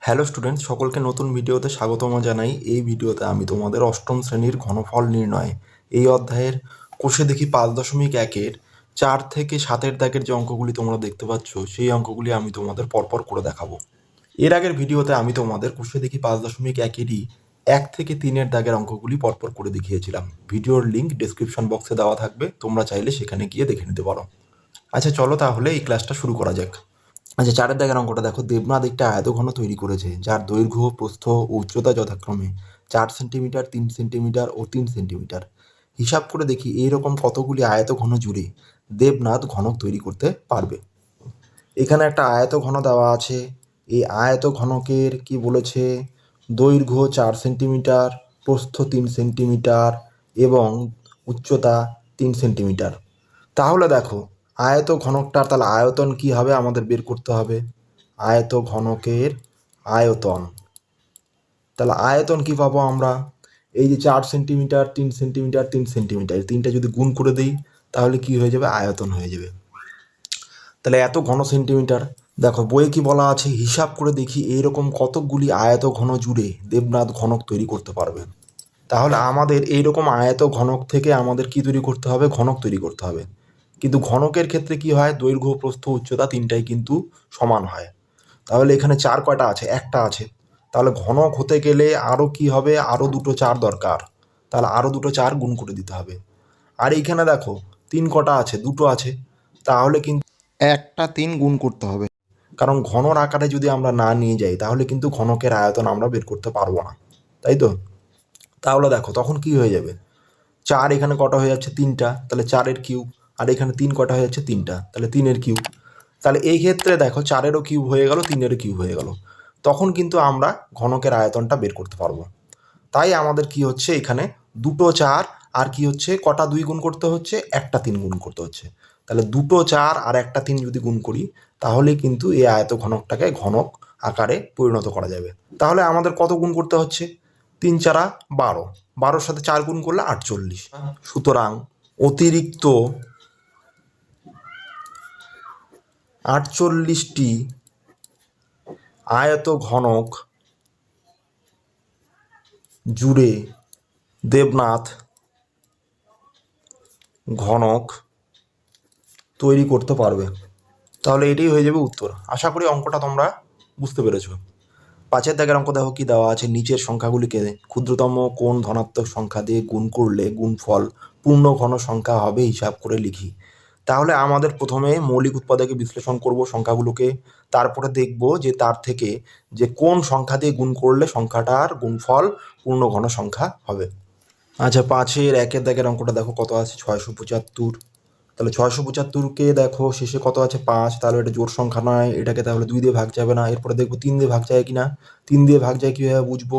Hello students, সকলকে নতুন ভিডিওতে স্বাগতম জানাই। এই ভিডিওতে আমি তোমাদের অষ্টম শ্রেণীর ঘনফল নির্ণয় এই অধ্যায়ের কোষে দেখি 5.1-এর 4 থেকে 7-এর দাগের যে অঙ্কগুলি তোমরা দেখতে পাচ্ছ সেই অঙ্কগুলি আমি তোমাদের পরপর করে দেখাবো। এর আগের ভিডিওতে আমি তোমাদের কোষে দেখি 5.1-এরই 1 থেকে 3-এর দাগের অঙ্কগুলি পরপর করে দেখিয়েছিলাম। ভিডিওর লিঙ্ক ডেসক্রিপশন বক্সে দেওয়া থাকবে, তোমরা চাইলে সেখানে গিয়ে দেখে নিতে পারো। আচ্ছা, চলো তাহলে এই ক্লাসটা শুরু করা যাক। আচ্ছা, 4-এর দাগের অঙ্কটা দেখো। দেবনাথ একটা আয়তঘন তৈরি করেছে যার দৈর্ঘ্য, প্রস্থ ও উচ্চতা যথাক্রমে 4 সেন্টিমিটার, 3 সেন্টিমিটার ও 3 সেন্টিমিটার। হিসাব করে দেখি এইরকম কতগুলি আয়তঘন জুড়ে দেবনাথ ঘনক তৈরি করতে পারবে। এখানে একটা আয়তঘন দেওয়া আছে। এই আয়তঘনকের কি বলেছে? দৈর্ঘ্য 4 সেন্টিমিটার, প্রস্থ 3 সেন্টিমিটার এবং উচ্চতা 3 সেন্টিমিটার। তাহলে দেখো, আয়ত ঘনকটার তাহলে আয়তন কি হবে আমাদের বের করতে হবে। আয়ত ঘনকের আয়তন, তাহলে আয়তন কি পাবো আমরা? এই যে 4 সেন্টিমিটার, 3 সেন্টিমিটার, 3 সেন্টিমিটার, তিনটা যদি গুণ করে দিই তাহলে কি হয়ে যাবে? আয়তন হয়ে যাবে। তাহলে এত ঘন সেন্টিমিটার। দেখো বইয়ে কি বলা আছে? হিসাব করে দেখি এইরকম কতকগুলি আয়ত ঘন জুড়ে দেবনাথ ঘনক তৈরি করতে পারবে। তাহলে আমাদের এইরকম আয়ত ঘনক থেকে আমাদের কি তৈরি করতে হবে? ঘনক তৈরি করতে হবে। কিন্তু ঘনকের ক্ষেত্রে কি হয়? দৈর্ঘ্য, প্রস্থ, উচ্চতা তিনটাই কিন্তু সমান হয়। তাহলে এখানে 4 কয়টা আছে? একটা আছে। তাহলে ঘনক হতে গেলে আরও কি হবে? আরও দুটো 4 দরকার। তাহলে আরও দুটো 4 গুণ করে দিতে হবে। আর এইখানে দেখো 3 কটা আছে? দুটো আছে। তাহলে কিন্তু একটা 3 গুণ করতে হবে, কারণ ঘনর আকারে যদি আমরা না নিয়ে যাই তাহলে কিন্তু ঘনকের আয়তন আমরা বের করতে পারবো না, তাই তো? তাহলে দেখো তখন কি হয়ে যাবে? 4 এখানে কটা হয়ে যাচ্ছে? 3টা, তাহলে 4-এর কিউব। আর এখানে 3 কটা হয়ে যাচ্ছে? 3টা, তাহলে 3-এর কিউব। তাহলে এই ক্ষেত্রে দেখো 4-এরও কিউব হয়ে গেল, 3-এরও কিউব হয়ে গেল। তখন কিন্তু আমরা ঘনকের আয়তনটা বের করতে পারবো। তাই আমাদের কি হচ্ছে এখানে? দুটো 4 আর কি হচ্ছে? কটা 2 গুণ করতে হচ্ছে? একটা 3 গুণ করতে হচ্ছে। তাহলে দুটো 4 আর একটা 3 যদি গুণ করি তাহলে কিন্তু এই আয়ত ঘনকটাকে ঘনক আকারে পরিণত করা যাবে। তাহলে আমাদের কত গুণ করতে হচ্ছে? 3 4 12, 12-র সাথে 4 গুণ করলে 48। সুতরাং অতিরিক্ত 48টি আয়ত ঘনক জুড়ে দেবনাথ ঘনক তৈরি করতে পারবে। তাহলে এটাই হয়ে যাবে উত্তর। আশা করি অঙ্কটা তোমরা বুঝতে পেরেছো। 5-এর দাগের অঙ্ক দেখো কি দেওয়া আছে। নিচের সংখ্যাগুলিকে ক্ষুদ্রতম কোন ধনাত্মক সংখ্যা দিয়ে গুণ করলে গুণফল পূর্ণ ঘন সংখ্যা হবে হিসাব করে লিখি। তাহলে আমাদের প্রথমে মৌলিক উৎপাদকে বিশ্লেষণ করব সংখ্যাগুলোকে, তারপরে দেখব যে তার থেকে যে কোন সংখ্যা দিয়ে গুণ করলে সংখ্যাটার গুণফল পূর্ণ ঘন সংখ্যা হবে। আচ্ছা, 5-এর 1-এর দাগের অঙ্কটা দেখো কত আছে? 675। তাহলে 675কে দেখো শেষে কত আছে? 5। তাহলে এটা জোড় সংখ্যা নয়, এটাকে তাহলে 2 দিয়ে ভাগ যাবে না। এরপরে দেখবো 3 দিয়ে ভাগ যায় কিনা। 3 দিয়ে ভাগ যায় কীভাবে বুঝবো?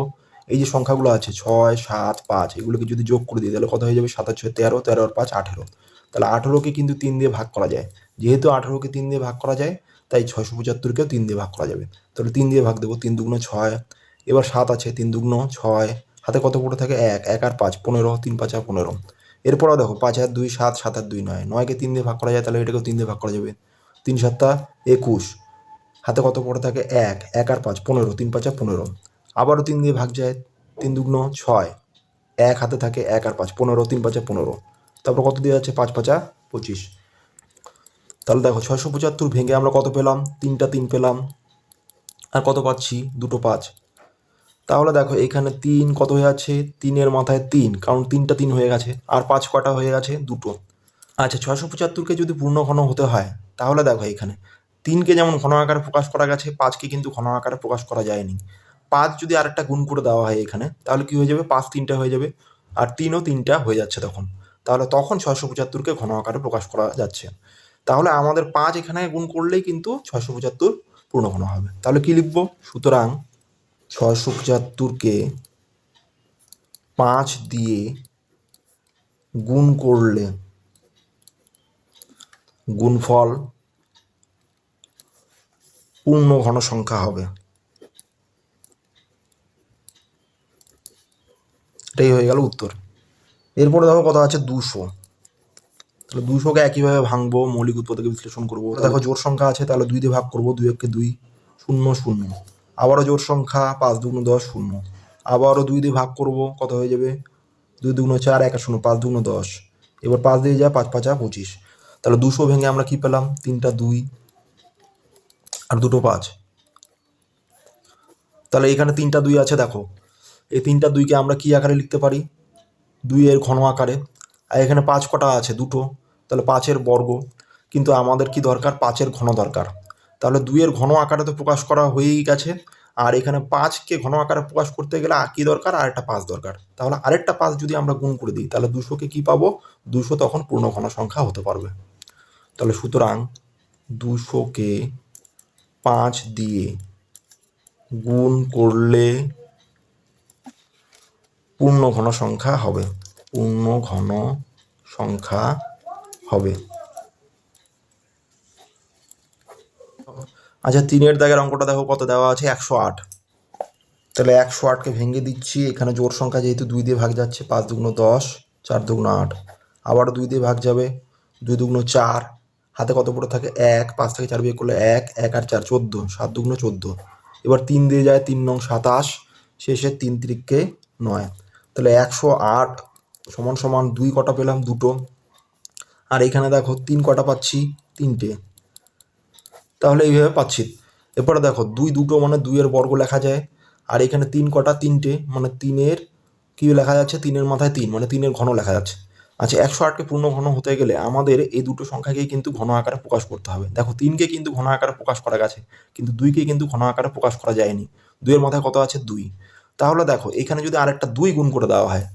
এই যে সংখ্যাগুলো আছে 6 7 5, এগুলোকে যদি যোগ করে দিই তাহলে কত হয়ে যাবে? 7 6 13, 13 আর 5 18। তাহলে 18কে কিন্তু 3 দিয়ে ভাগ করা যায়। যেহেতু 18কে 3 দিয়ে ভাগ করা যায় তাই 675কেও 3 দিয়ে ভাগ করা যাবে। তাহলে 3 দিয়ে ভাগ দেবো। 3 দুগুণ 6। এবার 7 আছে, 3 দুগুণ 6। হাতে কত পড়ে থাকে? 1, 1 আর 5 15, 3 5 আর 15। এরপরও দেখো 5 আর 2 7, 7 আর 2 9, 9কে 3 দিয়ে ভাগ করা যায়, তাহলে এটাকেও 3 দিয়ে ভাগ করা যাবে। 3 7 21। হাতে কত পড়ে থাকে? 1, 1 আর 5 15, 3 5 আর 15। আবারও 3 দিয়ে ভাগ যায়। 3 দুগুণ 6। 1 হাতে থাকে, 1 আর 5 15, 3 5 আর 15। তারপর কত দিয়ে যাচ্ছে? 5 5 আর 25। তাহলে দেখো 675 ভেঙে আমরা কত পেলাম? 3টা 3 পেলাম। আর কত পাচ্ছি? দুটো 5। তাহলে দেখো এখানে 3 কত হয়ে আছে? 3-এর মাথায় 3, কারণ 3টা 3 হয়ে গেছে। আর 5 কটা হয়ে গেছে? দুটো। আচ্ছা, 675কে যদি পূর্ণ ঘন হতে হয় তাহলে দেখো এখানে 3কে যেমন ঘন আকারে প্রকাশ করা গেছে, 5কে কিন্তু ঘন আকারে প্রকাশ করা যায়নি। 5 যদি আরেকটা গুণ করে দেওয়া হয় এখানে তাহলে কি হয়ে যাবে? 5 3টা হয়ে যাবে, আর 3ও 3টা হয়ে যাচ্ছে তখন। তাহলে তখন 675কে ঘন আকারে প্রকাশ করা যাচ্ছে। তাহলে আমাদের 5 এখানে গুণ করলেই কিন্তু 675 পূর্ণ ঘন হবে। তাহলে কি লিখবো? সুতরাং 675কে 5 দিয়ে গুণ করলে গুণফল পূর্ণ ঘন সংখ্যা হবে। এটাই হয়ে গেল উত্তর। এরপরে দেখো কত আছে? 200। তাহলে 200কে একইভাবে ভাঙবো, মৌলিক উৎপাদকে বিশ্লেষণ করবো। দেখো জোড় সংখ্যা আছে, তাহলে 2 দিয়ে ভাগ করবো। 2 1 2, 0 0। আবারও জোড় সংখ্যা 5 দুগুণ 10 শূন্য, আবারও 2 দিয়ে ভাগ করব, কত হয়ে যাবে 2 দুগুণ 4 1 আর শূন্য, 5 দুগুণ 10, এবার 5 দিয়ে যায় 5 5 25, তাহলে 200 ভেঙে আমরা কি পেলাম 3টা 2 আর 2টো 5, তাহলে এখানে 3টা 2 আছে। দেখো এই 3টা 2কে আমরা কি আকারে লিখতে পারি, 2 এর ঘন আকারে, আর এখানে 5 কটা আছে 2টো, তাহলে 5-এর বর্গ, কিন্তু আমাদের কি দরকার 5-এর ঘন দরকার, তাহলে 2 এর ঘন আকারে তো প্রকাশ করা হয়েই গেছে, আর এখানে 5কে ঘন আকারে প্রকাশ করতে গেলে কি দরকার, আরেকটা 5 দরকার, তাহলে আরেকটা 5 যদি আমরা গুণ করে দিই তাহলে 200-কে কি পাবো, 200 তখন পূর্ণ ঘন সংখ্যা হতে পারবে। তাহলে সুতরাং 200-কে 5 দিয়ে গুণ করলে পূর্ণ ঘন সংখ্যা হবে, পূর্ণ ঘন সংখ্যা হবে। আচ্ছা 3-এর দাগের অঙ্কটা দেখো কত দেওয়া আছে 108, তাহলে 108-কে ভেঙে দিচ্ছি, এখানে জোড় সংখ্যা যেহেতু 2 দিয়ে ভাগ যাচ্ছে, 5 দুগুণ 10 4 দুগুণ 8, আবারও 2 দিয়ে ভাগ যাবে, 2 দুগুণ 4, হাতে কত পড়ে থাকে 1, 5 থেকে 4 বিয়োগ করলে 1 1 আর 4 14, 7 দুগুণ 14, এবার 3 দিয়ে যায় 3 নং 27, শেষে 3 3-কে 9, তাহলে 108 সমান সমান 2 কটা পেলাম 2টো, আর এখানে দেখো 3 কটা পাচ্ছি 3টে, তাহলে এইভাবে পাচ্ছি। এরপরে দেখো 2 2টো মানে 2-এর বর্গ লেখা যায়, আর এখানে 3 কটা 3টে মানে 3-এর কি লেখা যাচ্ছে, 3-এর মাথায় 3 মানে 3-এর ঘন লেখা যাচ্ছে। আচ্ছা 108-কে পূর্ণ ঘন হতে গেলে আমাদের এই দুটো সংখ্যাকেই কিন্তু ঘন আকারে প্রকাশ করতে হবে। দেখো 3-কে কিন্তু ঘন আকারে প্রকাশ করা গেছে, কিন্তু 2-কে কিন্তু ঘন আকারে প্রকাশ করা যায়নি। 2-এর মাথায় কত আছে 2, তাহলে দেখো এখানে যদি আরেকটা 2 গুণ করে দেওয়া হয়,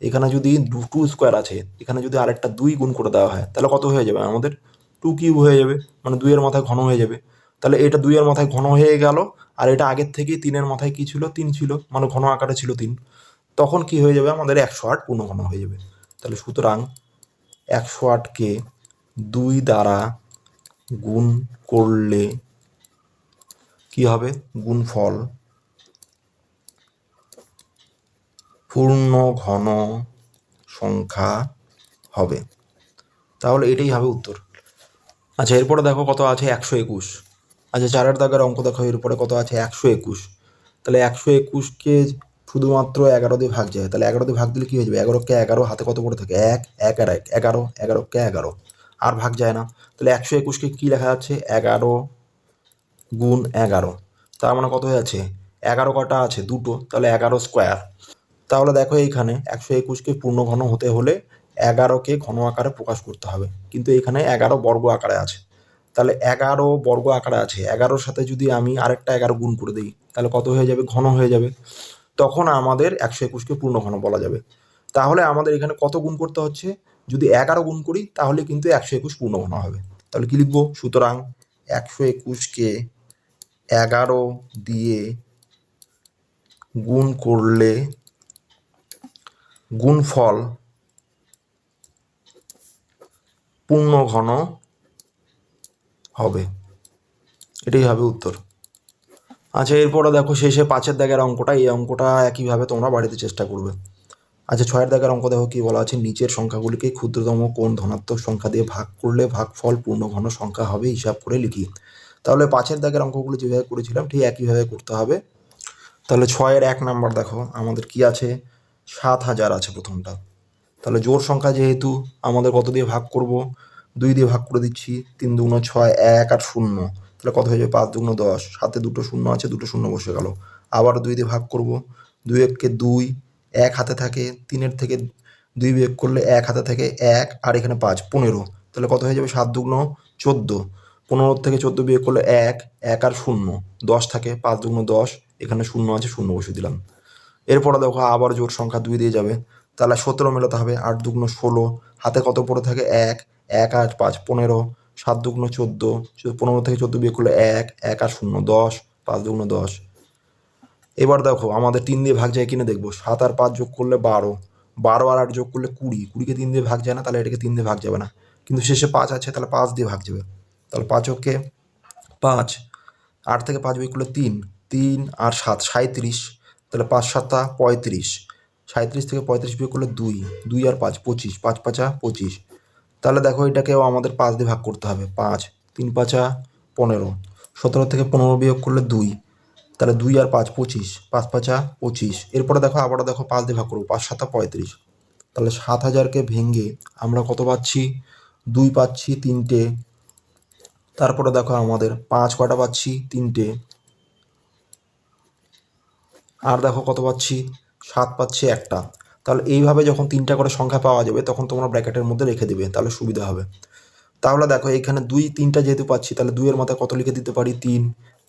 এখানে যদি 2 স্কোয়ার আছে, এখানে যদি আরেকটা 2 গুণ করে দেওয়া হয় তাহলে কত হয়ে যাবে আমাদের 2 কিউব হয়ে যাবে, মানে 2-এর মাথায় ঘন হয়ে যাবে। তাহলে এটা 2-এর মাথায় ঘন হয়ে গেল, আর এটা আগের থেকেই 3-এর মাথায় কি ছিল 3 ছিল, মানে ঘন আকারে ছিল 3, তখন কি হয়ে যাবে আমাদের 108 পূর্ণ ঘন হয়ে যাবে। তাহলে সুতরাং 108-কে 2 দ্বারা গুণ করলে কি হবে, গুণফল পূর্ণ ঘন সংখ্যা হবে। তাহলে এটাই হবে উত্তর। আচ্ছা এরপরে দেখো কত আছে 121। আচ্ছা 4-এর দাগের অঙ্ক দেখো, এরপরে কত আছে 121, তাহলে 121-কে শুধুমাত্র 11 দিয়ে ভাগ যায়, তাহলে 11 দিয়ে ভাগ দিলে কি হয়ে যাবে, 11-কে 11, হাতে কত পড়ে থাকে 1 1 আর 1 11, 11-কে 11, আর ভাগ যায় না, তাহলে 121-কে কি লেখা যাচ্ছে 11 গুণ 11, তার মানে কত হয়ে যাচ্ছে 11 কটা আছে 2টো, তাহলে 11 স্কোয়ার। তাহলে দেখো এইখানে 121-কে পূর্ণ ঘন হতে হলে 11-কে ঘন আকারে প্রকাশ করতে হবে, কিন্তু এখানে 11 বর্গ আকারে আছে, তাহলে 11 বর্গ আকারে আছে, 11-র সাথে যদি আমি আরেকটা 11 গুণ করে দিই তাহলে কত হয়ে যাবে, ঘন হয়ে যাবে, তখন আমাদের 121-কে পূর্ণ ঘন বলা যাবে। তাহলে আমাদের এখানে কত গুণ করতে হচ্ছে, যদি 11 গুণ করি তাহলে কিন্তু 121 পূর্ণ ঘন হবে। তাহলে কি লিখবো, সুতরাং 121-কে 11 দিয়ে গুণ করলে গুণফল পূর্ণ ঘন হবে, এটাই হবে উত্তর। আচ্ছা এরপরে দেখো শেষে 5-এর দাগের অঙ্কটা, এই অঙ্কটা একইভাবে তোমরা বাড়িতে চেষ্টা করবে। আচ্ছা 6-এর দাগের অঙ্ক দেখো কি বলা আছে, নিচের সংখ্যাগুলিকে ক্ষুদ্রতম কোন ধনাত্মক সংখ্যা দিয়ে ভাগ করলে ভাগফল পূর্ণ ঘন সংখ্যা হবে হিসাব করে লিখি। তাহলে 5-এর দাগের অঙ্কগুলো যেভাবে করেছিলাম ঠিক একইভাবে করতে হবে। তাহলে 6-এর 1 নাম্বার দেখো আমাদের কি আছে, 7000 আছে প্রথমটা, তাহলে জোড় সংখ্যা যেহেতু আমাদের কত দিয়ে ভাগ করব, 2 দিয়ে ভাগ করে দিচ্ছি, 3 দুগুণ 6, 1 আর 0, তাহলে কত হয়ে যাবে 5 দুগুণ 10, সাথে 2টো শূন্য আছে, 2টো শূন্য বসে গেল, আবার 2 দিয়ে ভাগ করব, 2 1-কে 2, 1 হাতে থাকে, 3-এর থেকে 2 বিয়োগ করলে 1 হাতে থাকে 1, আর এখানে 5 15, তাহলে কত হয়ে যাবে 7 দুগুণ 14, 15 থেকে 14 বিয়োগ করলে 1 1 আর 0 10 থাকে, 5 দুগুণ 10, এখানে 0 আছে 0 বসে দিলাম। এরপরে দেখো আবার জোড় সংখ্যা 2 দিয়ে যাবে, তাহলে 17 মেলাতে হবে, 8 দুগুণ 16, হাতে কত পড়ে থাকে 1 1 আর 5 15, 7 দুগুণ 14, 15 থেকে 14 বিয়োগ করলে 1 1 আর 0 10, 5 দুগুণ 10। এবার দেখো আমাদের 3 দিয়ে ভাগ যায় কিনা দেখবো, 7 আর 5 যোগ করলে 12, 12 আর 8 যোগ করলে 20, 20-কে 3 দিয়ে ভাগ যায় না, তাহলে এটাকে 3 দিয়ে ভাগ যাবে না, কিন্তু শেষে 5 আছে তাহলে 5 দিয়ে ভাগ যাবে, তাহলে 5-কে 5, 8 থেকে 5 বিয়োগ করলে 3, 3 আর 7 37, তাহলে 5 7 35, 37 থেকে 35 বিয়োগ করলে 2, 2 আর 5 25, 5 5 25, তাহলে দেখো এটাকেও আমাদের 5 দিয়ে ভাগ করতে হবে, 5 3 5 15, 17 থেকে 15 বিয়োগ করলে 2, তাহলে 2 আর 5 25, 5 5 25। এরপরে দেখো আবারও দেখো 5 দিয়ে ভাগ করবো, 5 7 35। তাহলে 7000কে ভেঙে আমরা কত পাচ্ছি? 2 পাচ্ছি 3টে। তারপরে দেখো আমাদের 5 কটা পাচ্ছি? 3টে। আর দেখো কত পাচ্ছি? 7 পাচ্ছি একটা। তাহলে এইভাবে যখন 3টা করে সংখ্যা পাওয়া যাবে তখন তোমরা ব্র্যাকেটের মধ্যে রেখে দিবে, তাহলে সুবিধা হবে। তাহলে দেখো এখানে 2 3টা যেহেতু পাচ্ছি, তাহলে 2 এর মাথায় কত লিখে দিতে পারি? 3।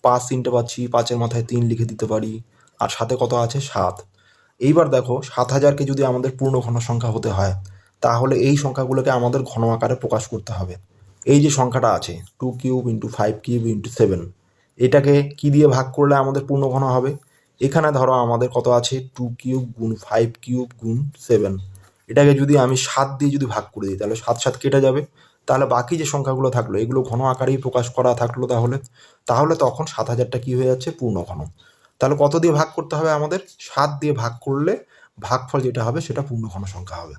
5 3টে পাচ্ছি, 5-এর মাথায় 3 লিখে দিতে পারি। আর সাথে কত আছে? 7। এইবার দেখো 7000কে যদি আমাদের পূর্ণ ঘন সংখ্যা হতে হয়, তাহলে এই সংখ্যাগুলোকে আমাদের ঘন আকারে প্রকাশ করতে হবে। এই যে সংখ্যাটা আছে 2 কিউব ইন্টু 5 কিউব ইন্টু 7, এটাকে কি দিয়ে ভাগ করলে আমাদের পূর্ণ ঘন হবে? এখানে ধরো আমাদের কত আছে? 2 কিউব গুণ 5 কিউব গুণ 7। এটাকে যদি আমি 7 দিয়ে যদি ভাগ করে দিই, তাহলে 7 7 কেটে যাবে। তাহলে বাকি যে সংখ্যাগুলো থাকলো এগুলো ঘন আকারেই প্রকাশ করা থাকলো। তাহলে তখন 7000টা কি হয়ে যাচ্ছে? পূর্ণ ঘন। তাহলে কত দিয়ে ভাগ করতে হবে আমাদের? 7 দিয়ে ভাগ করলে ভাগফল যেটা হবে সেটা পূর্ণ ঘন সংখ্যা হবে।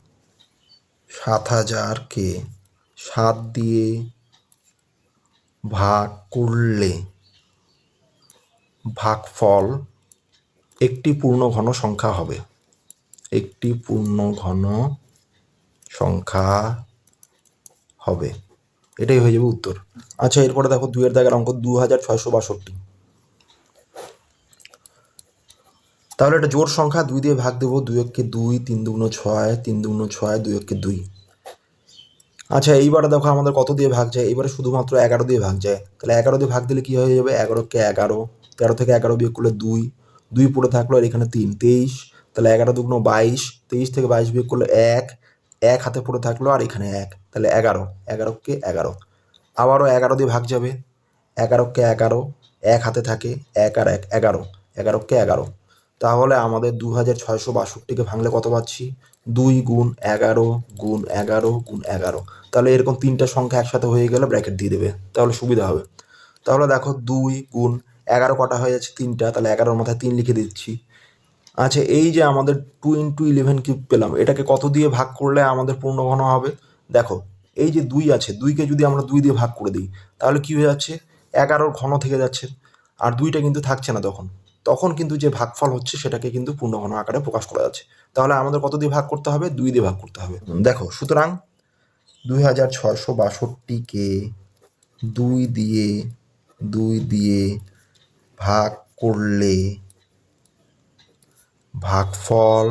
7000কে 7 দিয়ে ভাগ করলে ভাগফল একটি পূর্ণ ঘন সংখ্যা হবে। একটি পূর্ণ ঘন সংখ্যা হবে, এটাই হয়ে যাবে উত্তর। আচ্ছা, এরপরে দেখো 2 এর দাগের অঙ্ক 2662। তাহলে এটা জোড় সংখ্যা, 2 দিয়ে ভাগ দেবো। 2 একে 2, 3 দুগুণ 6, 3 দুগুণ 6, 2 একে 2। আচ্ছা, এইবারে দেখো আমাদের কত দিয়ে ভাগ যায়? এবারে শুধুমাত্র 11 দিয়ে ভাগ যায়। তাহলে 11 দিয়ে ভাগ দিলে কি হয়ে যাবে? 11কে 11, 13 থেকে 11 বিয়োগ করলে 2, 2 পড়ে থাকলো, আর এখানে 3 23। তাহলে 11 দুগুণ 22, 23 থেকে 22 বিয়োগ করলে 1, 1 হাতে পড়ে থাকলো, আর এখানে 1, তাহলে 11, 11কে 11। আবারও 11 দিয়ে ভাগ যাবে। 11কে 11, 1 হাতে থাকে, 1 আর 1 11, 11কে 11। তাহলে আমাদের 2662কে ভাঙলে কত পাচ্ছি? 2 গুণ 11 গুণ 11 গুণ 11। তাহলে এরকম 3টা সংখ্যা একসাথে হয়ে গেলে ব্র্যাকেট দিয়ে দেবে, তাহলে সুবিধা হবে। তাহলে দেখো 2 গুণ 11 কটা হয়ে যাচ্ছে? 3টা, তাহলে 11-র মাথায় 3 লিখে দিচ্ছি। আচ্ছা, এই যে আমাদের 2 ইন্টু 11 কিউব পেলাম, এটাকে কত দিয়ে ভাগ করলে আমাদের পূর্ণ ঘন হবে? দেখো এই যে 2 আছে, 2কে যদি আমরা 2 দিয়ে ভাগ করে দিই, তাহলে কি হয়ে যাচ্ছে? 11-র ঘন থেকে যাচ্ছে, আর 2টা কিন্তু থাকছে না। তখন কিন্তু যে ভাগফল হচ্ছে সেটাকে কিন্তু পূর্ণ ঘন আকারে প্রকাশ করা যাচ্ছে। তাহলে আমাদের কত দিয়ে ভাগ করতে হবে? 2 দিয়ে ভাগ করতে হবে। দেখো, সুতরাং 2662কে 2 দিয়ে ভাগ করলে ভাগফল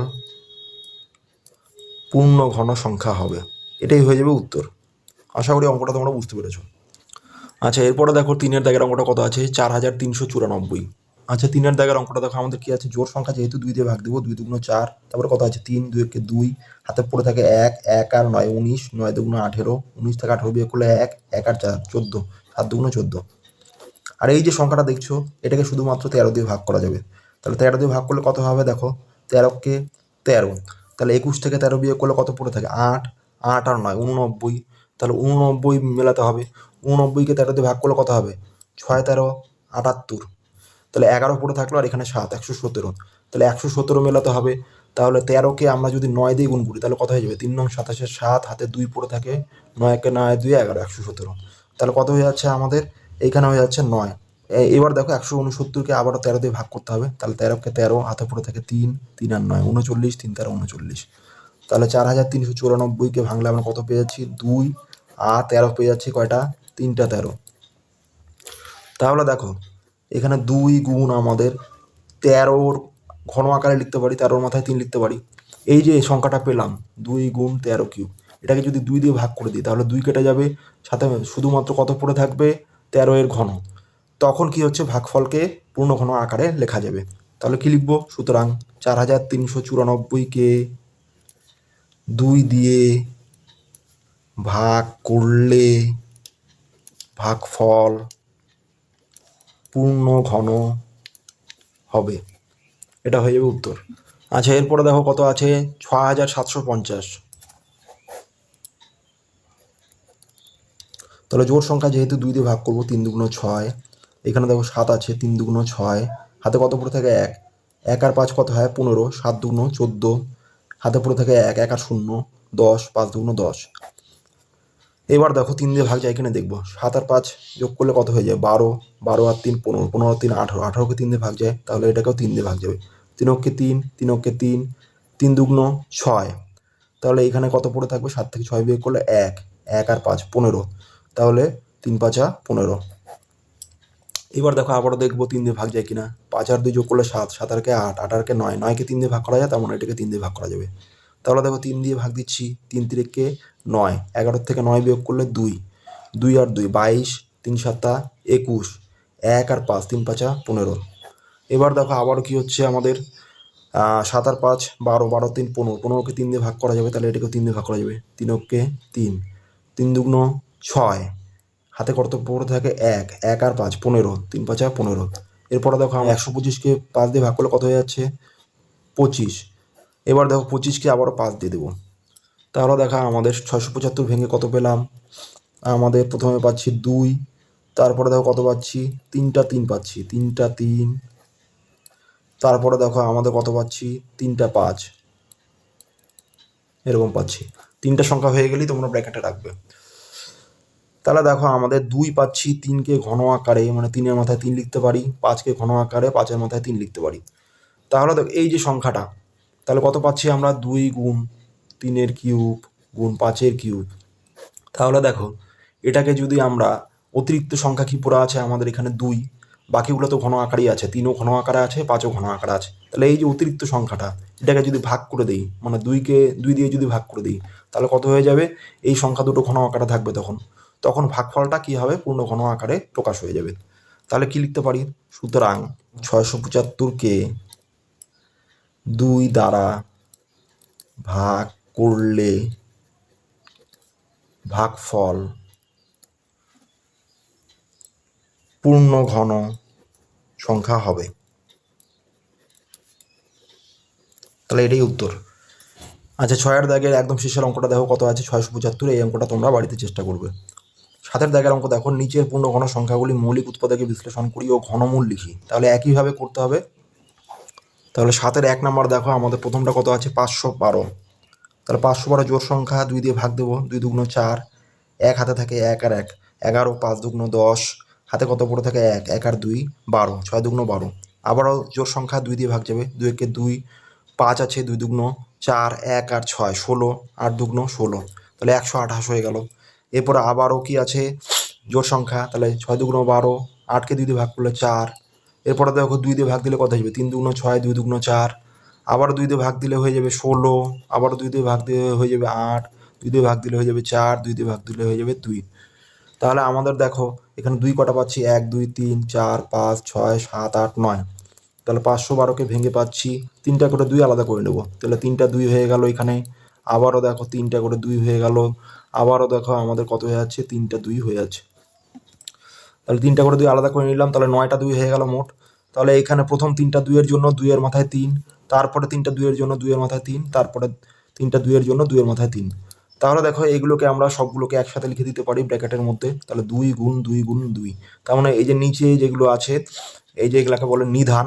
পূর্ণ ঘন সংখ্যা হবে, এটাই হয়ে যাবে উত্তর। আশা করি অঙ্কটা তোমরা বুঝতে পেরেছো। আচ্ছা, এরপরে দেখো 3-এর দাগের অঙ্কটা কত আছে? 4394। আচ্ছা, 3-এর দাগের অঙ্কটা দেখো আমাদের কি আছে? জোড় সংখ্যা যেহেতু 2 দিয়ে ভাগ দেবো, 2 দুগুণ 4, তারপরে কত আছে? 3, 2 একে 2, হাতে পড়ে থাকে 1, 1 আর 9 19, 9 দুগুণ 18, 19 থেকে 18 বিয়োগ করলে 1, 1 আর 4 14, 7 দুগুণ 14। আর এই যে সংখ্যাটা দেখছো, এটাকে শুধুমাত্র 13 দিয়ে ভাগ করা যাবে। তাহলে 13 দিয়ে ভাগ করলে কত হবে? দেখো 13কে 13, তাহলে 21 থেকে 13 বিয়োগ করলে কত পড়ে থাকে? 8, 8 আর 9 89, তাহলে 89 মেলাতে হবে। 89কে 13 দিয়ে ভাগ করলে কত হবে? 6 13 78, তাহলে 11 পড়ে থাকলো, আর এখানে 7 117, তাহলে 117 মেলাতে হবে। তাহলে 13কে আমরা যদি 9 দিয়ে গুণ করি তাহলে কত হয়ে যাবে? 3 নং 27, 7 হাতে 2 পড়ে থাকে, 9কে 9 2 11 117। তাহলে কত হয়ে যাচ্ছে আমাদের? এইখানে হয়ে যাচ্ছে 9। এবার দেখো 169কে আবারও 13 দিয়ে ভাগ করতে হবে। তাহলে 13কে 13, হাতে পড়ে থাকে 3, 3 আর 9 39, 3 13 39। তাহলে 4394কে ভাঙলে আমরা কত পেয়ে যাচ্ছি? 2 আর 13 পেয়ে যাচ্ছি কয়টা? 3টা 13। তাহলে দেখো এখানে 2 গুণ আমাদের 13-র ঘন আকারে লিখতে পারি, 13-র মাথায় 3 লিখতে পারি। এই যে সংখ্যাটা পেলাম 2 গুণ 13 কিউব, এটাকে যদি 2 দিয়ে ভাগ করে দিই তাহলে 2 কেটে যাবে, সাথে শুধুমাত্র কত পড়ে থাকবে? 13-এর ঘন। তখন কি হচ্ছে? ভাগফলকে পূর্ণ ঘন আকারে লেখা যাবে। তাহলে কি লিখবো? সুতরাং 4394কে 2 দিয়ে ভাগ করলে ভাগফল পূর্ণ ঘন হবে, এটা হয়ে যাবে উত্তর। আচ্ছা, এরপরে দেখো কত আছে? 6750। তাহলে জোড় সংখ্যা যেহেতু 2 দিয়ে ভাগ করবো, 3 দুগুণ 6, এখানে দেখো 7 আছে, 3 দুগুণ 6, হাতে কত পড়ে থাকে? 1, 1 আর 5 কত হয়? 15, 7 দুগুণ 14, হাতে পড়ে থাকে 1, 1 আর 0 10, 5 দুগুণ 10। এবার দেখো 3 দিয়ে ভাগ যায় কিনা দেখবো। 7 আর 5 যোগ করলে কত হয়ে যায়? 12, 12 আর 3 15, 15 আর 3 18, 18কে 3 দিয়ে ভাগ যায়, তাহলে এটাকেও 3 দিয়ে ভাগ যাবে। 3 অক্ষে 3, 3 অক্ষে 3, 3 দুগুণ 6, তাহলে এখানে কত পড়ে থাকবে? 7 থেকে 6 বিয়োগ করলে 1, 1 আর 5 15, তাহলে 3 5 15। এবার দেখো আবারও দেখবো 3 দিয়ে ভাগ যায় কিনা। 5 আর 2 যোগ করলে 7, 7 আর 8, 8 আর 9, 9কে 3 দিয়ে ভাগ করা যায়, তার মানে এটাকে 3 দিয়ে ভাগ করা যাবে। তাহলে দেখো 3 দিয়ে ভাগ দিচ্ছি, 3 তিরিকে 9, 11 থেকে 9 বিয়োগ করলে 2, 2 আর 2 22, 3 7 21, 1 আর 5 3 5 15। এবার দেখো আবারও কি হচ্ছে আমাদের, 7 আর 5 12, 12 3 15, 15কে 3 দিয়ে ভাগ করা যাবে, তাহলে এটাকেও 3 দিয়ে ভাগ করা যাবে। 3 অক্ষে 3, 3 দুগুণ 6, হাতে কত পড়ে থাকে? 1, 1 আর 5 15, 3 5 15। এরপরে দেখো আমরা 125কে 5 দিয়ে ভাগ করলে কত হয়ে যাচ্ছে? 25। এবার দেখো 25কে আবারও 5 দিয়ে দেবো, তাহলে দেখা আমাদের 675 ভেঙে কত পেলাম? আমাদের প্রথমে পাচ্ছি 2, তারপরে দেখো কত পাচ্ছি? 3টা 3 পাচ্ছি, 3টা 3, তারপরে দেখো আমাদের কত পাচ্ছি? 3টা 5, এরকম পাচ্ছি। 3টা সংখ্যা হয়ে গেলেই তোমরা ব্র্যাকেটে রাখবে। তাহলে দেখো আমাদের 2 পাচ্ছি 3কে ঘন আকারে, মানে 3-এর মাথায় 3 লিখতে পারি, 5কে ঘন আকারে 5-এর মাথায় 3 লিখতে পারি। তাহলে দেখো এই যে সংখ্যাটা, তাহলে কত পাচ্ছি আমরা? 2 গুণ 3-এর কিউব গুণ 5-এর কিউব। তাহলে দেখো এটাকে যদি আমরা, অতিরিক্ত সংখ্যা কি পড়ে আছে আমাদের এখানে? 2, বাকিগুলো তো ঘন আকারই আছে, 3ও ঘন আকারে আছে, 5ও ঘন আকারে আছে। তাহলে এই যে অতিরিক্ত সংখ্যাটা, এটাকে যদি ভাগ করে দিই, মানে 2কে 2 দিয়ে যদি ভাগ করে দিই, তাহলে কত হয়ে যাবে? এই সংখ্যা দুটো ঘন আকারে থাকবে, তখন ভাগফলটা কি হবে? পূর্ণ ঘন আকারে প্রকাশ হয়ে যাবে। তাহলে কি লিখতে পারি? সুতরাং 675কে 2 দ্বারা ভাগ করলে ভাগফল পূর্ণ ঘন সংখ্যা হবে। তাহলে এটাই উত্তর। আচ্ছা, 6-এর দাগের একদম শেষের অঙ্কটা দেখো কত আছে? 675। এই অঙ্কটা তোমরা বাড়িতে চেষ্টা করবে। 7-এর দাগের অঙ্ক দেখো, নিচের পূর্ণ ঘন সংখ্যাগুলি মৌলিক উৎপাদকে বিশ্লেষণ করি ও ঘনমূল লিখি। তাহলে একইভাবে করতে হবে। তাহলে 7-এর 1 নম্বর দেখো, আমাদের প্রথমটা কত আছে? 512। তাহলে 512 জোড় সংখ্যা, 2 দিয়ে ভাগ দেবো, 2 দুগুণ 4, 1 হাতে থাকে 1 আর 1, 11, 5 দুগুণ 10, হাতে কত পড়ে থাকে? 1, 1 আর 2 12, 6 দুগুণ 12। আবারও জোড় সংখ্যা, 2 দিয়ে ভাগ যাবে, 2 একে 2, 5 আছে, 2 দুগুণ 4, 1 আর 6 16, 8 দুগুণ 16, তাহলে 128 হয়ে গেল। এরপরে আবারও কি আছে? জোড় সংখ্যা, তাহলে 6 দুগুণ 12, 8কে 2 দিয়ে ভাগ করলে 4। এরপরে দেখো 2 দিয়ে ভাগ দিলে কত আসবে? 3 দুগুণ 6, 2 দুগুণ 4, আবার 2 দিয়ে ভাগ দিলে হয়ে যাবে 16, আবার 2 দিয়ে ভাগ দিলে হয়ে যাবে 8, 2 দিয়ে ভাগ দিলে হয়ে যাবে 4, 2 দিয়ে ভাগ দিলে হয়ে যাবে 2। তাহলে আমাদের দেখো এখানে 2 কটা পাচ্ছি? 1 2 3 4 5 6 7 8 9। তাহলে 512কে ভেঙে পাচ্ছি 3টা করে 2 আলাদা করে নেব, তাহলে 3টা 2 হয়ে গেল এখানে। আবারও দেখো 3টা করে 2 হয়ে গেল, আবারও দেখো আমাদের কত হয়ে যাচ্ছে? 3টা 2 হয়ে যাচ্ছে। তাহলে 3টা করে 2 আলাদা করে নিলাম, তাহলে 9টা 2 হয়ে গেল মোট। তাহলে এখানে প্রথম 3টা 2 এর জন্য 2 এর মাথায় 3, তারপরে 3টা 2 এর জন্য 2 এর মাথায় 3, তারপরে 3টা 2 এর জন্য 2 এর মাথায় 3। তাহলে দেখো এগুলোকে আমরা সবগুলোকে একসাথে লিখে দিতে পারি ব্র্যাকেটের মধ্যে। তাহলে 2 গুণ 2 গুণ 2, তার মানে এই যে নিচে যেগুলো আছে, এই যে এগুলাকে বলে নিধান,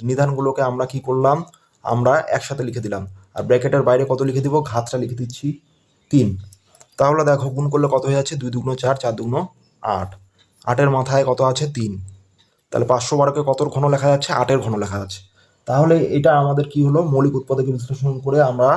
নিধানগুলোকে আমরা কি করলাম? আমরা একসাথে লিখে দিলাম। আর ব্র্যাকেটের বাইরে কত লিখে দিব? ঘাতটা লিখে দিচ্ছি 3। তাহলে দেখো গুণ করলে কত হয়ে যাচ্ছে? 2 দুগুণ 4, 4 দুগুণ 8, 8-এর মাথায় কত আছে? 3। তাহলে 512কে কতর ঘন লেখা যাচ্ছে? 8-এর ঘন লেখা যাচ্ছে। তাহলে এটা আমাদের কি হলো? মৌলিক উৎপাদকে বিশ্লেষণ করে আমরা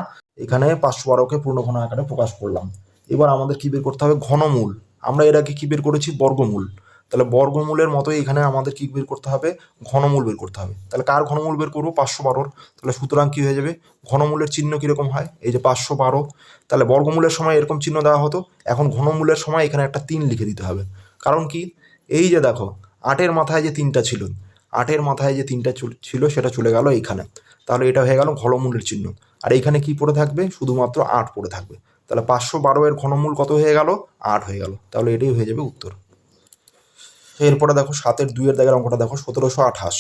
এখানে 512কে পূর্ণ ঘন আকারে প্রকাশ করলাম। এবার আমাদের কি বের করতে হবে? ঘনমূল। আমরা এর আগে কি বের করেছি? বর্গমূল। তাহলে বর্গমূলের মতোই এখানে আমাদের কি বের করতে হবে? ঘনমূল বের করতে হবে। তাহলে কার ঘনমূল বের করবো? 512-র। তাহলে সুতরাং কি হয়ে যাবে? ঘনমূলের চিহ্ন কিরকম হয়? এই যে 512। তাহলে বর্গমূলের সময় এরকম চিহ্ন দেওয়া হতো, এখন ঘনমূলের সময় এখানে একটা 3 লিখে দিতে হবে। কারণ কি? এই যে দেখো 8-এর মাথায় যে 3টা ছিল, 8-এর মাথায় যে 3টা ছিল সেটা চলে গেল এইখানে। তাহলে এটা হয়ে গেল ঘনমূলের চিহ্ন। আর এইখানে কি পড়ে থাকবে? শুধুমাত্র 8 পড়ে থাকবে। তাহলে 512-এর ঘনমূল কত হয়ে গেল? 8 হয়ে গেল। তাহলে এটাই হয়ে যাবে উত্তর। এরপরে দেখো 7-এর 2-এর দাগের অঙ্কটা দেখো, 1728।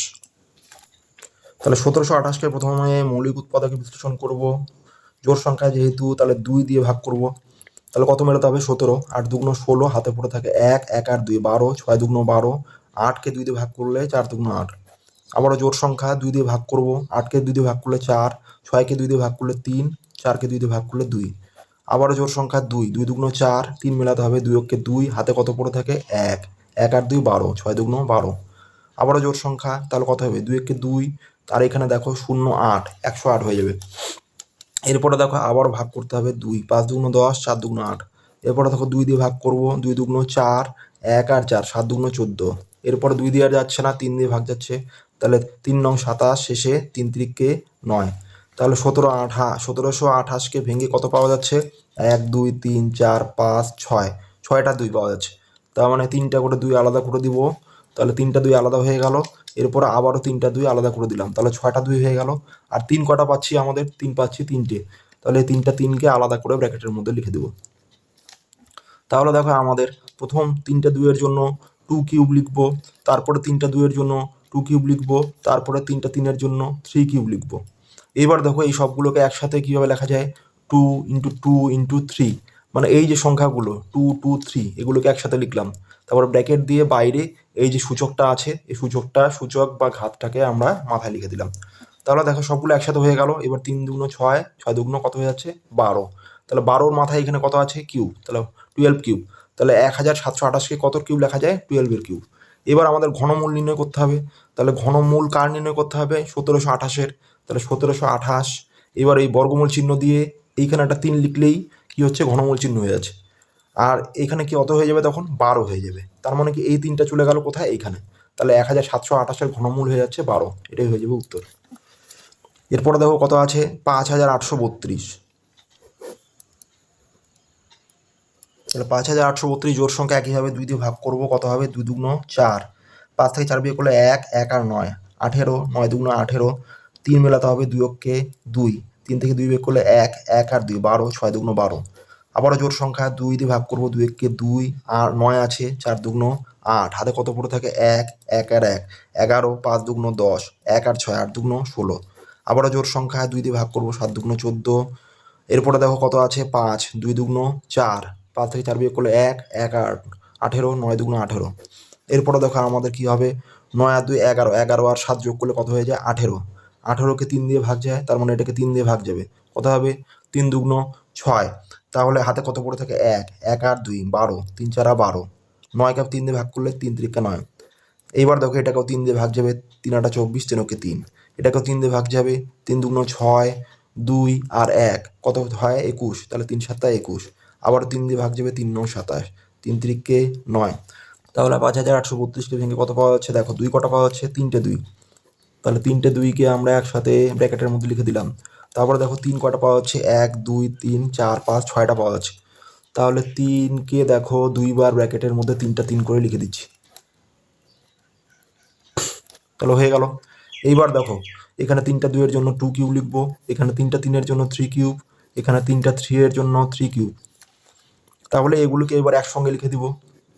তাহলে 1728কে প্রথমে মৌলিক উৎপাদকে বিশ্লেষণ করব। জোড় সংখ্যা যেহেতু, তাহলে 2 দিয়ে ভাগ করব। তাহলে কত মেলাতে হবে? 17, 8 দুগুণ 16, হাতে পড়ে থাকে 1, 1 আর 2 12, 6 দুগুণ 12, 8কে 2 দিয়ে ভাগ করলে 4 দুগুণ 8। আবারও জোড় সংখ্যা 2 দিয়ে ভাগ করব, 8কে 2 দিয়ে ভাগ করলে 4, 6কে 2 দিয়ে ভাগ করলে 3, 4কে 2 দিয়ে ভাগ করলে 2। আবারও জোড় সংখ্যা 2, 2 দুগুণ 4, 3 মেলাতে হবে, 2 অক্ষে 2, হাতে কত পড়ে থাকে 1, 1 আর 2 12, 6 দুগুণ 12। আবারও জোড় সংখ্যা, তাহলে কত হবে 2 অক্ষে 2, আর এখানে দেখো 0 8, 108 হয়ে যাবে। এরপরে দেখো আবারও ভাগ করতে হবে 2, 5 দুগুণ 10, 4 দুগুণ 8। এরপরে দেখো 2 দিয়ে ভাগ করবো, 2 দুগুণ 4, 1 আর 4, 7 দুগুণ 14। এরপরে 2 দিয়ে আর যাচ্ছে না, 3 দিয়ে ভাগ যাচ্ছে, তাহলে 3 নং 27, শেষে 3 তিরিকে 9। তাহলে 1728কে ভেঙে কত পাওয়া যাচ্ছে, 1 2 3 4 5 6, 6টা 2 পাওয়া যাচ্ছে। তার মানে 3টা করে 2 আলাদা করে দিব, তাহলে 3টা 2 আলাদা হয়ে গেল। এরপরে আবারও 3টা 2 আলাদা করে দিলাম, তাহলে 6টা 2 হয়ে গেল। আর 3 কটা পাচ্ছি আমাদের, 3 পাচ্ছি 3টে, তাহলে 3টা 3কে আলাদা করে ব্র্যাকেটের মধ্যে লিখে দেবো। তাহলে দেখো আমাদের প্রথম 3টে 2 এর জন্য 2 কিউব লিখবো, তারপরে 3টা 2 এর জন্য 2 কিউব লিখবো, তারপরে 3টা 3 এর জন্য 3 কিউব লিখবো। এবার দেখো এই সবগুলোকে একসাথে কিভাবে লেখা যায়, 2 ইন্টু 2 ইন্টু 3, মানে এই যে সংখ্যাগুলো 2 2 3 এগুলোকে একসাথে লিখলাম। তারপর ব্র্যাকেট দিয়ে বাইরে এই যে সূচকটা আছে, এই সূচক বা ঘাতটাকে আমরা মাথায় লিখে দিলাম। তাহলে দেখো সবগুলো একসাথে হয়ে গেল। এবার 3 দুগুণ 6, 6 দুগুণ কত হয়ে যাচ্ছে 12। তাহলে 12-র মাথায় এখানে কত আছে কিউব, তাহলে 12 কিউব। তাহলে 1728কে কত কিউব লেখা যায়, 12-এর কিউব। এবার আমাদের ঘনমূল নির্ণয় করতে হবে। তাহলে ঘনমূল কার নির্ণয় করতে হবে, 1728-এর। তাহলে 1728, এবার এই বর্গমূল চিহ্ন দিয়ে এইখানে একটা 3 লিখলেই কি হচ্ছে, ঘনমূল চিহ্ন হয়ে যাচ্ছে। আর এখানে কি অত হয়ে যাবে, তখন 12 হয়ে যাবে। তার মানে কি এই 3টা চলে গেল কোথায়, এইখানে। তাহলে 1728-এর ঘনমূল হয়ে যাচ্ছে 12, এটাই হয়ে যাবে উত্তর। এরপরে দেখো কত আছে, 5832। তাহলে 5832 জোড় সংখ্যা একইভাবে 2 দিয়ে ভাগ করবো, কত হবে 2 দুগুণ 4, 5 থেকে 4 বিয়োগ করলে 1, 1 আর 9, 18, 9 দুগুণ 18, 3 মেলাতে হবে 2 অক্ষে 2, 3 থেকে 2 বিয়োগ করলে 1, 1 আর 2 12, 6 দুগুণ 12। আবারও জোড় সংখ্যা 2 দিয়ে ভাগ করবো, 2 অক্ষে 2, আর 9 আছে, 4 দুগুণ 8, হাতে কত পড়ে থাকে 1, 1 আর 1, 11, 5 দুগুণ 10, 1 আর 6, 8 দুগুণ 16। আবারও জোড় সংখ্যা 2 দিয়ে ভাগ করবো, 7 দুগুণ 14। এরপরে দেখো কত আছে 5, 2 দুগুণ 4, 5 থেকে 4 বিয়োগ করলে 1, 1 আর 18, 9 দুগুণ 18। এরপরে দেখো আমাদের কি হবে, 9 আর 2 11, 11 আর 7 যোগ করলে কত হয়ে যায় 18, 18কে 3 দিয়ে ভাগ যায়, তার মানে এটাকে 3 দিয়ে ভাগ যাবে, কত হবে 3 দুগুণ 6। তাহলে হাতে কত পড়ে থাকে 1, 1 আর 2 12, 3 4 আর 12, 9কে 3 দিয়ে ভাগ করলে 3 3 9। এইবার দেখো এটাকেও 3 দিয়ে ভাগ যাবে, 3 8 24, 3 ওকে 3, এটাকেও 3 দিয়ে ভাগ যাবে, 3 দুগুণ 6, 2 আর 1 কত হয় 21, তাহলে 3 7 21। আবার 3 দিয়ে ভাগ যাবে, 3 9 27, 3 3কে 9। তাহলে 5832কে ভেঙে কত পাওয়া যাচ্ছে, দেখো 2 কটা পাওয়া যাচ্ছে, 3টে 2। তাহলে 3টে 2কে আমরা একসাথে ব্র্যাকেটের মধ্যে লিখে দিলাম। তারপরে দেখো 3 কটা পাওয়া যাচ্ছে, 1 2 3 4 5 6টা পাওয়া যাচ্ছে। তাহলে 3কে দেখো 2বার ব্র্যাকেটের মধ্যে 3টা 3 করে লিখে দিচ্ছি, তাহলে হয়ে গেল। এইবার দেখো এখানে 3টা 2 এর জন্য 2 কিউব লিখবো, এখানে 3টা 3 এর জন্য 3 কিউব, এখানে 3টা 3 এর জন্য 3 কিউব। তাহলে এগুলোকে এবার একসঙ্গে লিখে দিব,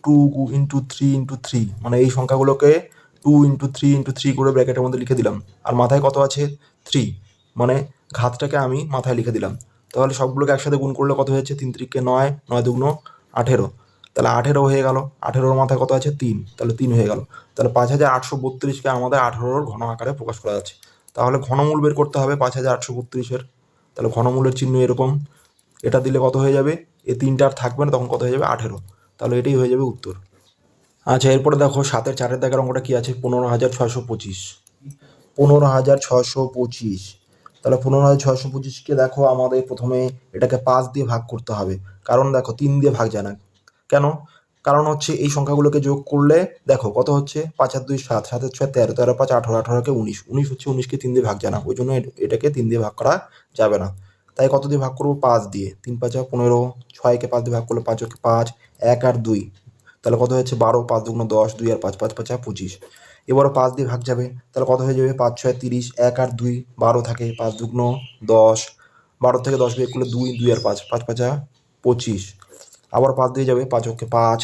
2 ইন্টু 3 ইন্টু 3, মানে এই সংখ্যাগুলোকে 2 ইন্টু 3 ইন্টু 3 করে ব্র্যাকেটের মধ্যে লিখে দিলাম। আর মাথায় কত আছে 3, মানে ঘাতটাকে আমি মাথায় লিখে দিলাম। তাহলে সবগুলোকে একসাথে গুণ করলে কত হয়েছে, 3 3কে 9, 9 দুগুণ 18, তাহলে 18 হয়ে গেল। 18-র মাথায় কত আছে 3, তাহলে 3 হয়ে গেল। তাহলে 5832কে আমাদের 18-র ঘন আকারে প্রকাশ করা যাচ্ছে। তাহলে ঘনমূল বের করতে হবে 5832-এর। তাহলে ঘনমূলের চিহ্ন এরকম, এটা দিলে কত হয়ে যাবে, এই 3টা আর থাকবে না, তখন কত হয়ে যাবে 18। তাহলে এটাই হয়ে যাবে উত্তর। আচ্ছা এরপরে দেখো 7-এর 4-এর দাগের অঙ্কটা কি আছে, 15,625। 15,625, তাহলে 15,625কে দেখো আমাদের প্রথমে এটাকে 5 দিয়ে ভাগ করতে হবে, কারণ দেখো 3 দিয়ে ভাগ যায় না। কেন, কারণ হচ্ছে এই সংখ্যাগুলোকে যোগ করলে দেখো কত হচ্ছে, 5 আর 2 7, 7 আর 6 13, 13 5 18, 18কে 19, 19 হচ্ছে, 19কে 3 দিয়ে ভাগ যায় না, ওই জন্য এটাকে 3 দিয়ে ভাগ করা যাবে না। তাই কত দিয়ে ভাগ করবো, 5 দিয়ে, 3 5 15, 6কে 5 দিয়ে ভাগ করলে 5 ওকে 5, 1 আর 2, তাহলে কত হচ্ছে 12, 5 দুগুণ 10, 2 আর 5 5 5 25। এবারও 5 দিয়ে ভাগ যাবে, তাহলে কত হয়ে যাবে, 5 6 30, 1 আর 2 12 থাকে, 5 দুগুণ 10, 12 থেকে 10 বিয়োগ করলে 2, 2 আর 5 5 5 25। আবার 5 দিয়ে যাবে, 5 ওকে 5,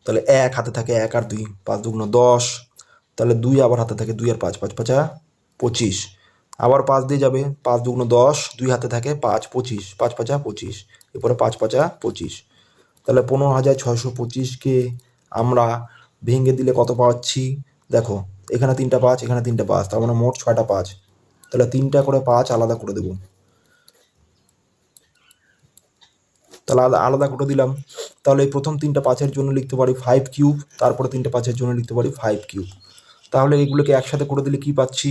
তাহলে 1 হাতে থাকে, 1 আর 2, 5 দুগুণ 10, তাহলে 2 আবার হাতে থাকে, 2 আর 5 5 5 25। আবার 5 দিয়ে যাবে, 5 দুগুণ 10, 2 হাতে থাকে, 5 25, 5 5 25, এরপরে 5 5 25। তাহলে 15,625কে আমরা ভেঙে দিলে কত পাচ্ছি, দেখো এখানে 3টা 5, এখানে 3টা 5, তার মানে মোট 6টা 5। তাহলে 3টা করে 5 আলাদা করে দেবো। তাহলে আলাদা আলাদা করে দিলাম। তাহলে এই প্রথম 3টা 5-এর জন্য লিখতে পারি 5 কিউব, তারপরে 3টা 5-এর জন্য লিখতে পারি 5 কিউব। তাহলে এগুলোকে একসাথে করে দিলে কি পাচ্ছি,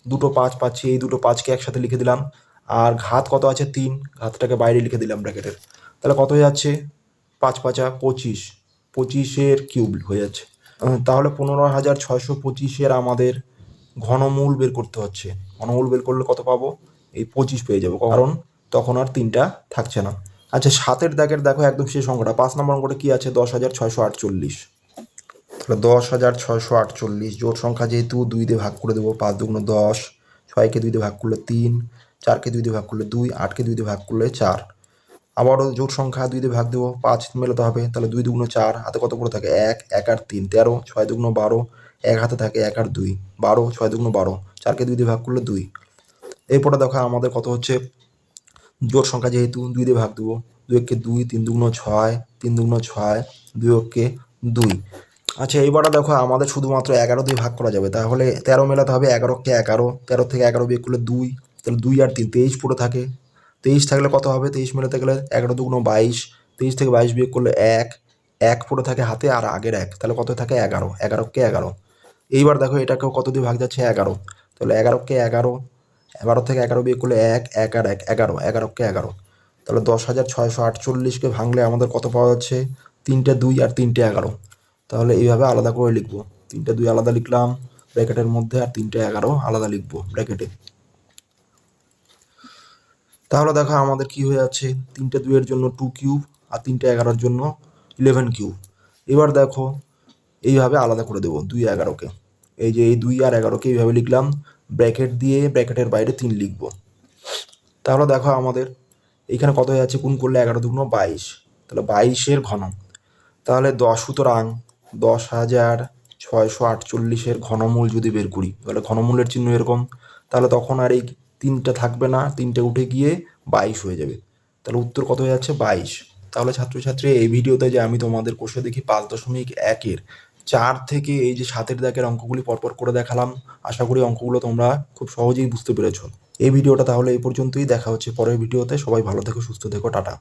দুটো 5 পাচ্ছি, এই দুটো 5কে একসাথে লিখে দিলাম। আর ঘাত কত আছে 3, ঘাতটাকে বাইরে লিখে দিলাম ব্র্যাকেটের। তাহলে কত হয়ে যাচ্ছে, 5 5 25, 25-এর কিউব হয়ে যাচ্ছে। তাহলে 15,625-এর আমাদের ঘনমূল বের করতে হচ্ছে। ঘনমূল বের করলে কত পাবো, এই 25 পেয়ে যাবো, কারণ তখন আর 3টা থাকছে না। আচ্ছা 7-এর দাগের দেখো একদম শেষ অঙ্কটা, 5 নম্বর অঙ্কটা কি আছে, 10,648। তাহলে 10,648 জোড় সংখ্যা যেহেতু 2 দিয়ে ভাগ করে দেবো, 5 দুগুণ 10, 6কে 2 দিয়ে ভাগ করলে 3, 4কে 2 দিয়ে ভাগ করলে 2, 8কে 2 দিয়ে ভাগ করলে 4। আবারও জোড় সংখ্যা 2 দিয়ে ভাগ দেবো, 5 মেলাতে হবে, তাহলে 2 দুগুণ 4, হাতে কত করে থাকে 1, 1 আর 3 13, 6 দুগুণ 12, 1 হাতে থাকে 1 আর 2 12, 6 দুগুণ 12, 4কে 2 দিয়ে ভাগ করলে 2। এরপরে দেখো আমাদের কত হচ্ছে, জোড় সংখ্যা যেহেতু 2 দিয়ে ভাগ দেবো, 2 একে 2, 3 দুগুণ 6, 3 দুগুণ 6, 2 একে 2। আচ্ছা এইবারে দেখো আমাদের শুধুমাত্র 11 দিয়ে ভাগ করা যাবে, তাহলে 13 মেলাতে হবে, 11কে 11, 13 থেকে 11 বিয়োগ করলে 2, তাহলে 2 আর 3 23 পড়ে থাকে। 23 থাকলে কত হবে, 23 মেলাতে গেলে 11 দুগুণ 22, 23 থেকে 22 বিয়োগ করলে 1, 1 পড়ে থাকে হাতে আর আগের 1, তাহলে কত থাকে 11, 11কে 11। এইবার দেখো এটাকেও কত দিয়ে ভাগ যাচ্ছে 11, তাহলে 11কে 11, 11 থেকে 11 বিয়োগ করলে 1, 1 আর 1 11, 11কে 11। তাহলে 10,648কে ভাঙলে আমাদের কত পাওয়া যাচ্ছে, 3টে 2 আর 3টে 11। তাহলে এইভাবে আলাদা করে লিখবো, 3টে 2 আলাদা লিখলাম ব্র্যাকেটের মধ্যে, আর 3টে 11 আলাদা লিখবো ব্র্যাকেটে। তাহলে দেখো আমাদের কি হয়ে যাচ্ছে, 3টে 2 এর জন্য 2 কিউব, আর 3টে 11-এর জন্য 11 কিউব। এবার দেখো এইভাবে আলাদা করে দেবো 2 11কে, এই যে এই 2 আর 11কে এইভাবে লিখলাম, ব্র্যাকেট দিয়ে ব্র্যাকেটের বাইরে 3 লিখবো। তাহলে দেখো আমাদের এইখানে কত হয়ে যাচ্ছে, গুণ করলে 11 দুগুণ 22, তাহলে 22-এর ঘন। তাহলে সুতরাং 10,648-এর ঘনমূল যদি বের করি, তাহলে ঘনমূলের চিহ্ন এরকম, তাহলে তখন আর এই 3টা থাকবে না, 3টে উঠে গিয়ে 22 হয়ে যাবে। তাহলে উত্তর কত হয়ে যাচ্ছে, 22। তাহলে ছাত্রছাত্রী এই ভিডিওতে যে আমি তোমাদের কোষে দেখি 5.1-এর 4 থেকে এই যে 7-এর দাগের অঙ্কগুলি পরপর করে দেখালাম, আশা করি অঙ্কগুলো তোমরা খুব সহজেই বুঝতে পেরেছো। এই ভিডিওটা তাহলে এই পর্যন্তই, দেখা হচ্ছে পরের ভিডিওতে। সবাই ভালো থেকো, সুস্থ থেকো, টাটা।